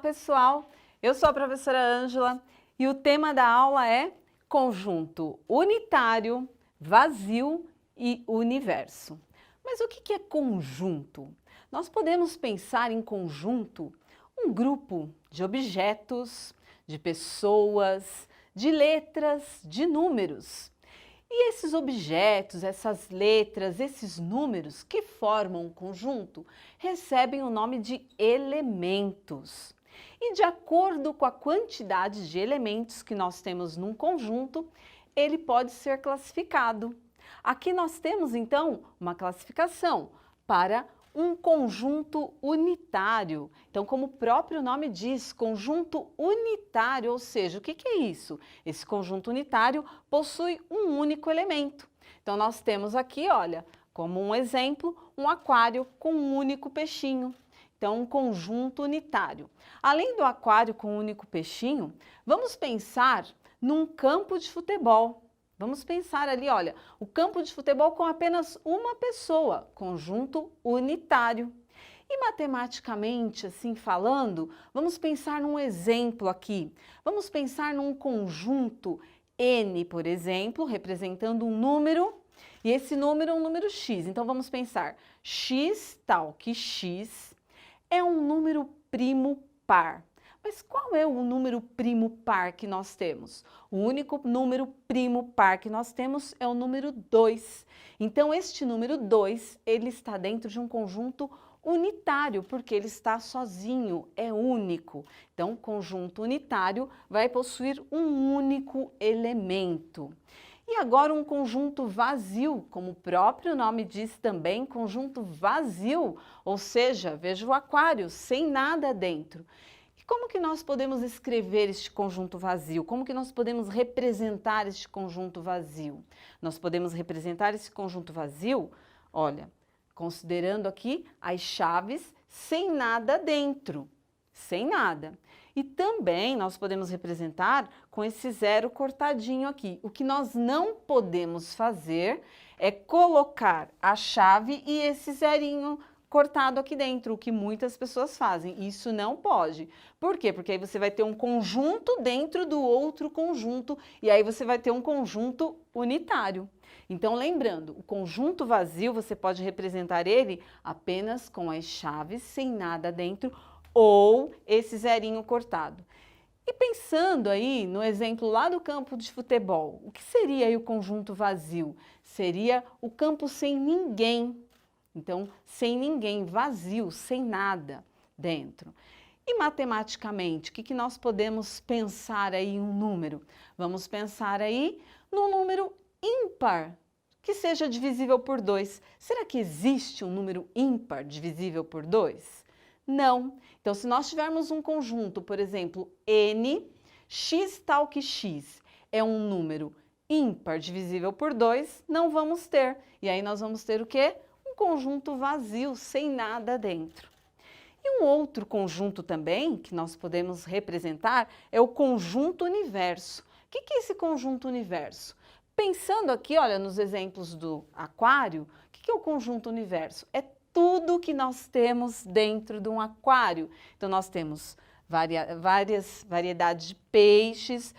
pessoal! Eu sou a professora Ângela e o tema da aula é conjunto unitário, vazio e universo. Mas o que é conjunto? Nós podemos pensar em conjunto um grupo de objetos, de pessoas, de letras, de números. E esses objetos, essas letras, esses números que formam um conjunto recebem o nome de elementos. E de acordo com a quantidade de elementos que nós temos num conjunto, ele pode ser classificado. Aqui nós temos então uma classificação para um conjunto unitário. Então, como o próprio nome diz, conjunto unitário, ou seja, o que é isso? Esse conjunto unitário possui um único elemento. Então, nós temos aqui, olha, como um exemplo, um aquário com um único peixinho. Então, um conjunto unitário. Além do aquário com um único peixinho, vamos pensar num campo de futebol. Vamos pensar ali, olha, o campo de futebol com apenas uma pessoa, conjunto unitário. E matematicamente, assim falando, vamos pensar num exemplo aqui. Vamos pensar num conjunto N, por exemplo, representando um número, e esse número é um número X. Então vamos pensar, X tal que X é um número primo par. Mas qual é o número primo par que nós temos? O único número primo par que nós temos é o número 2. Então, este número 2, ele está dentro de um conjunto unitário, porque ele está sozinho, é único. Então, o conjunto unitário vai possuir um único elemento. E agora um conjunto vazio, como o próprio nome diz também, conjunto vazio, ou seja, veja o aquário, sem nada dentro. Como que nós podemos escrever este conjunto vazio? Como que nós podemos representar este conjunto vazio? Nós podemos representar esse conjunto vazio, olha, considerando aqui as chaves sem nada dentro, sem nada. E também nós podemos representar com esse zero cortadinho aqui. O que nós não podemos fazer é colocar a chave e esse zerinho cortado aqui dentro, o que muitas pessoas fazem. Isso não pode. Por quê? Porque aí você vai ter um conjunto dentro do outro conjunto e aí você vai ter um conjunto unitário. Então, lembrando, o conjunto vazio você pode representar ele apenas com as chaves sem nada dentro ou esse zerinho cortado. E pensando aí no exemplo lá do campo de futebol, o que seria aí o conjunto vazio? Seria o campo sem ninguém. Então, sem ninguém, vazio, sem nada dentro. E matematicamente, o que nós podemos pensar aí em um número? Vamos pensar aí num número ímpar, que seja divisível por 2. Será que existe um número ímpar divisível por 2? Não. Então, se nós tivermos um conjunto, por exemplo, N, X tal que X é um número ímpar divisível por 2, não vamos ter. E aí nós vamos ter o quê? Conjunto vazio, sem nada dentro. E um outro conjunto também que nós podemos representar é o conjunto universo. O que é esse conjunto universo? Pensando aqui, olha, nos exemplos do aquário, o que é o conjunto universo? É tudo que nós temos dentro de um aquário. Então, nós temos várias variedades de peixes,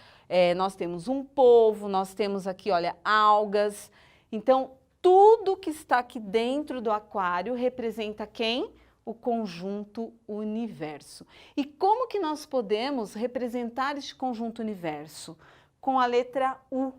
nós temos um polvo, nós temos aqui, olha, algas. Então, tudo que está aqui dentro do aquário representa quem? O conjunto universo. E como que nós podemos representar este conjunto universo? Com a letra U.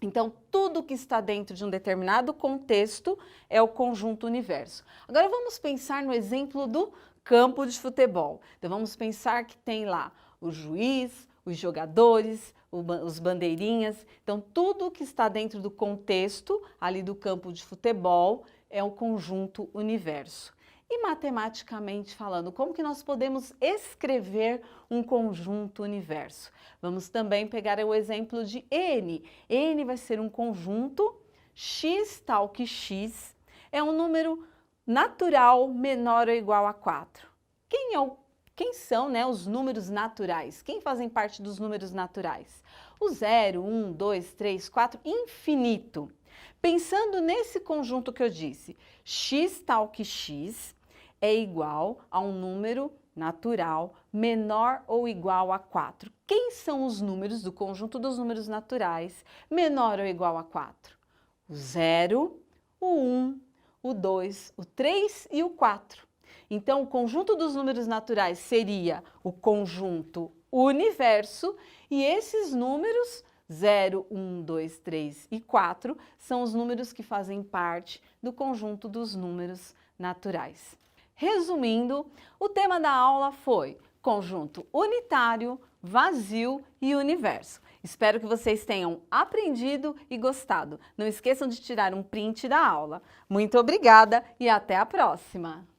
Então, tudo que está dentro de um determinado contexto é o conjunto universo. Agora vamos pensar no exemplo do campo de futebol. Então, vamos pensar que tem lá o juiz, os jogadores, os bandeirinhas. Então, tudo que está dentro do contexto ali do campo de futebol é o conjunto universo. E matematicamente falando, como que nós podemos escrever um conjunto universo? Vamos também pegar o exemplo de N. N vai ser um conjunto, X tal que X é um número natural menor ou igual a 4. Quem são, né, os números naturais? Quem fazem parte dos números naturais? O 0, 1, 2, 3, 4, infinito. Pensando nesse conjunto que eu disse, x tal que x é igual a um número natural menor ou igual a 4. Quem são os números do conjunto dos números naturais menor ou igual a 4? O 0, o 1, o 2, o 3 e o 4. Então, o conjunto dos números naturais seria o conjunto universo e esses números 0, 1, 2, 3 e 4 são os números que fazem parte do conjunto dos números naturais. Resumindo, o tema da aula foi conjunto unitário, vazio e universo. Espero que vocês tenham aprendido e gostado. Não esqueçam de tirar um print da aula. Muito obrigada e até a próxima!